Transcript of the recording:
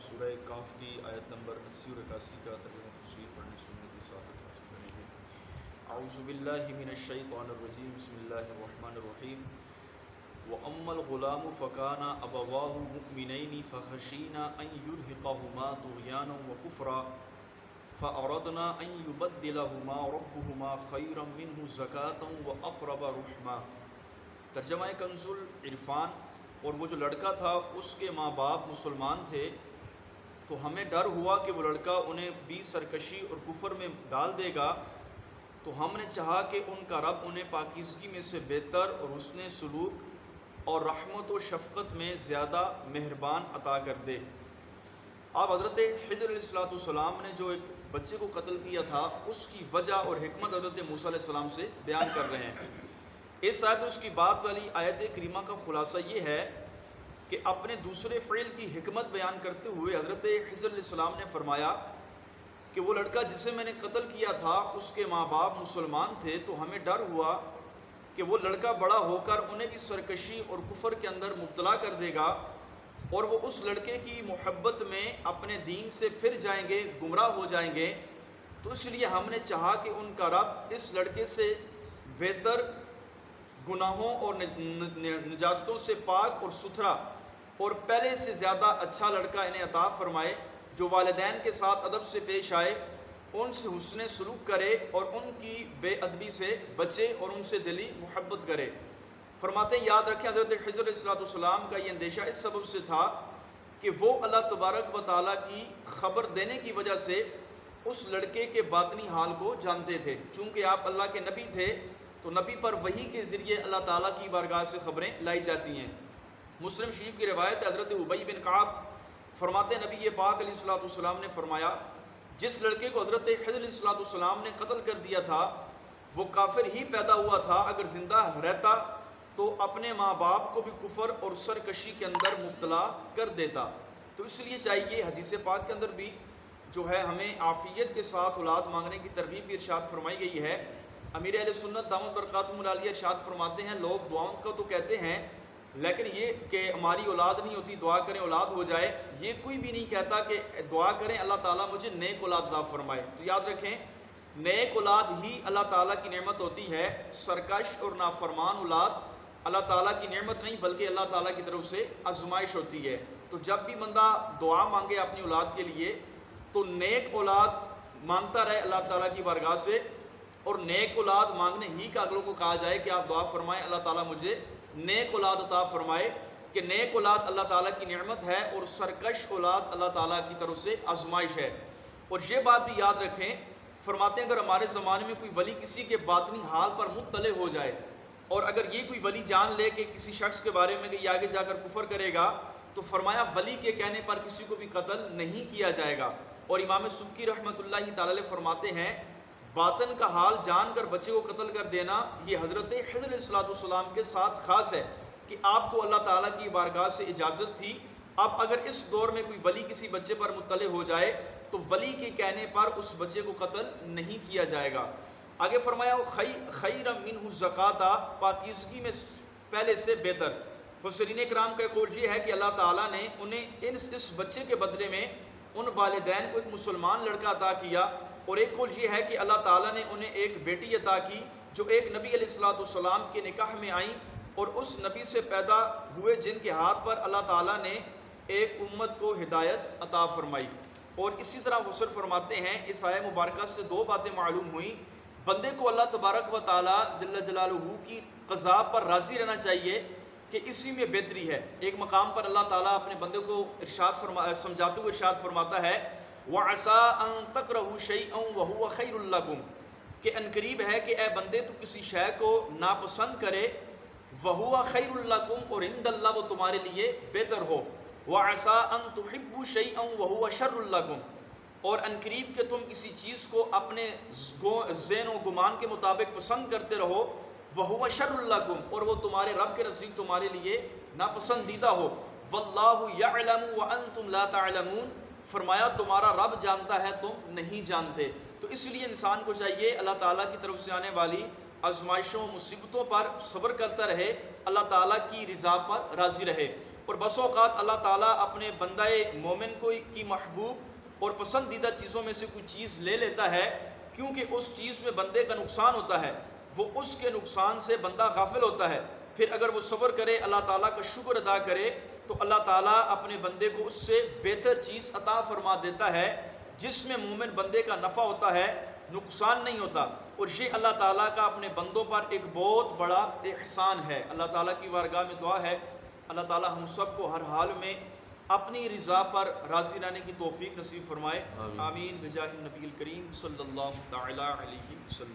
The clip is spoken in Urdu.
سورہ کاف کی آیت نمبر 80 اور 81 کا ترجمہ تفسیر پڑھنے سننے کی سعادت حاصل کریں گے۔ اعوذ باللہ من الشیطان الرجیم، بسم اللہ الرحمن الرحیم۔ وَأَمَّا الْغُلَامُ فَكَانَ أَبَوَاهُ مُؤْمِنَيْنِ فَخَشِينَا أَن يُرْهِقَهُمَا طُغْيَانًا وَكُفْرًا فَأَرَدْنَا أَن يُبَدِّلَهُمَا رَبُّهُمَا خَيْرًا مِّنْهُ زَكَاةً وَأَقْرَبَ رُحْمًا۔ ترجمہ کنز العرفان۔ اور وہ جو لڑکا تھا اس کے ماں باپ مسلمان تھے، تو ہمیں ڈر ہوا کہ وہ لڑکا انہیں بھی سرکشی اور کفر میں ڈال دے گا، تو ہم نے چاہا کہ ان کا رب انہیں پاکیزگی میں سے بہتر اور حسن سلوک اور رحمت و شفقت میں زیادہ مہربان عطا کر دے۔ اب حضرت خضر علیہ السلام نے جو ایک بچے کو قتل کیا تھا، اس کی وجہ اور حکمت حضرت موسیٰ علیہ السلام سے بیان کر رہے ہیں۔ اس آیت اور اس کی بعد والی آیت کریمہ کا خلاصہ یہ ہے کہ اپنے دوسرے فعل کی حکمت بیان کرتے ہوئے حضرت خضر علیہ السلام نے فرمایا کہ وہ لڑکا جسے میں نے قتل کیا تھا اس کے ماں باپ مسلمان تھے، تو ہمیں ڈر ہوا کہ وہ لڑکا بڑا ہو کر انہیں بھی سرکشی اور کفر کے اندر مبتلا کر دے گا، اور وہ اس لڑکے کی محبت میں اپنے دین سے پھر جائیں گے، گمراہ ہو جائیں گے۔ تو اس لیے ہم نے چاہا کہ ان کا رب اس لڑکے سے بہتر، گناہوں اور نجاستوں سے پاک اور ستھرا اور پہلے سے زیادہ اچھا لڑکا انہیں عطا فرمائے، جو والدین کے ساتھ ادب سے پیش آئے، ان سے حسن سلوک کرے اور ان کی بے ادبی سے بچے اور ان سے دلی محبت کرے۔ فرماتے ہیں یاد رکھیں حضرت خضر علیہ السلام کا یہ اندیشہ اس سبب سے تھا کہ وہ اللہ تبارک و تعالیٰ کی خبر دینے کی وجہ سے اس لڑکے کے باطنی حال کو جانتے تھے۔ چونکہ آپ اللہ کے نبی تھے، تو نبی پر وحی کے ذریعے اللہ تعالیٰ کی بارگاہ سے خبریں لائی جاتی ہیں۔ مسلم شریف کی روایت ہے، حضرت ابی بن کعب فرماتے ہیں نبی پاک علیہ السلام نے فرمایا، جس لڑکے کو حضرت خضر علیہ السلام نے قتل کر دیا تھا وہ کافر ہی پیدا ہوا تھا، اگر زندہ رہتا تو اپنے ماں باپ کو بھی کفر اور سرکشی کے اندر مبتلا کر دیتا۔ تو اس لیے چاہیے، حدیث پاک کے اندر بھی جو ہے ہمیں عافیت کے ساتھ اولاد مانگنے کی ترغیب بھی ارشاد فرمائی گئی ہے۔ امیر اہل سنت دامت برکاتہم العالیہ ارشاد فرماتے ہیں، لوگ دعاؤں کا تو کہتے ہیں لیکن یہ کہ ہماری اولاد نہیں ہوتی، دعا کریں اولاد ہو جائے، یہ کوئی بھی نہیں کہتا کہ دعا کریں اللہ تعالیٰ مجھے نیک اولاد عطا فرمائے۔ تو یاد رکھیں، نیک اولاد ہی اللہ تعالیٰ کی نعمت ہوتی ہے، سرکش اور نافرمان اولاد اللہ تعالیٰ کی نعمت نہیں بلکہ اللہ تعالیٰ کی طرف سے آزمائش ہوتی ہے۔ تو جب بھی بندہ دعا مانگے اپنی اولاد کے لیے تو نیک اولاد مانگتا رہے اللہ تعالیٰ کی بارگاہ سے، اور نیک اولاد مانگنے ہی کا اگلوں کو کہا جائے کہ آپ دعا فرمائیں اللہ تعالیٰ مجھے نیک اولاد عطا فرمائے، کہ نیک اولاد اللہ تعالیٰ کی نعمت ہے اور سرکش اولاد اللہ تعالیٰ کی طرف سے آزمائش ہے۔ اور یہ بات بھی یاد رکھیں، فرماتے ہیں اگر ہمارے زمانے میں کوئی ولی کسی کے باطنی حال پر مطلع ہو جائے، اور اگر یہ کوئی ولی جان لے کہ کسی شخص کے بارے میں کہ یہ آگے جا کر کفر کرے گا، تو فرمایا ولی کے کہنے پر کسی کو بھی قتل نہیں کیا جائے گا۔ اور امام سبکی رحمۃ اللہ تعالی علیہ فرماتے ہیں باطن کا حال جان کر بچے کو قتل کر دینا یہ حضرت خضر علیہ السلام کے ساتھ خاص ہے کہ آپ کو اللہ تعالیٰ کی بارگاہ سے اجازت تھی۔ اب اگر اس دور میں کوئی ولی کسی بچے پر مطلع ہو جائے تو ولی کے کہنے پر اس بچے کو قتل نہیں کیا جائے گا۔ آگے فرمایا خیر منہ زکاتا، پاکیزگی میں پہلے سے بہتر۔ مفسرین کرام کا قول یہ ہے کہ اللہ تعالیٰ نے انہیں اس بچے کے بدلے میں ان والدین کو ایک مسلمان لڑکا عطا کیا، اور ایک قول یہ ہے کہ اللہ تعالیٰ نے انہیں ایک بیٹی عطا کی جو ایک نبی علیہ السلام کے نکاح میں آئیں، اور اس نبی سے پیدا ہوئے جن کے ہاتھ پر اللہ تعالیٰ نے ایک امت کو ہدایت عطا فرمائی۔ اور اسی طرح وصل فرماتے ہیں اس آیہ مبارکہ سے دو باتیں معلوم ہوئیں، بندے کو اللہ تبارک و تعالیٰ جل جلالہ کی قضا پر راضی رہنا چاہیے کہ اسی میں بہتری ہے۔ ایک مقام پر اللہ تعالیٰ اپنے بندے کو سمجھاتے ہوئے ارشاد فرماتا ہے وَعَسَىٰ أَن تَكْرَهُوا شَيْئًا وَهُوَ خَيْرٌ لَكُمْ، کہ ان قریب ہے کہ اے بندے تو کسی شے کو ناپسند کرے، وَهُوَ خَيْرٌ لَكُمْ، اور عند اللہ وہ تمہارے لیے بہتر ہو، وَعَسَىٰ أَن تُحِبُّوا شَيْئًا وَهُوَ شَرٌّ لَكُمْ، اور ان قریب کہ تم کسی چیز کو اپنے ذہن و گمان کے مطابق پسند کرتے رہو، وَهُوَ شَرٌّ لَكُمْ، اور وہ تمہارے رب کے نزدیک تمہارے لیے ناپسندیدہ ہو، وَاللَّهُ يَعْلَمُ وَأَنْتُمْ لَا تَعْلَمُونَ، فرمایا تمہارا رب جانتا ہے تم نہیں جانتے۔ تو اس لیے انسان کو چاہیے اللہ تعالیٰ کی طرف سے آنے والی آزمائشوں مصیبتوں پر صبر کرتا رہے، اللہ تعالیٰ کی رضا پر راضی رہے۔ اور بس اوقات اللہ تعالیٰ اپنے بندہ مومن کو کی محبوب اور پسندیدہ چیزوں میں سے کوئی چیز لے لیتا ہے، کیونکہ اس چیز میں بندے کا نقصان ہوتا ہے، وہ اس کے نقصان سے بندہ غافل ہوتا ہے۔ پھر اگر وہ صبر کرے، اللہ تعالیٰ کا شکر ادا کرے، تو اللہ تعالیٰ اپنے بندے کو اس سے بہتر چیز عطا فرما دیتا ہے، جس میں مومن بندے کا نفع ہوتا ہے، نقصان نہیں ہوتا۔ اور یہ اللہ تعالیٰ کا اپنے بندوں پر ایک بہت بڑا احسان ہے۔ اللہ تعالیٰ کی بارگاہ میں دعا ہے، اللہ تعالیٰ ہم سب کو ہر حال میں اپنی رضا پر راضی رہنے کی توفیق نصیب فرمائے۔ آمین بجاہ النبی الکریم صلی اللہ تعالیٰ علیہ وسلم۔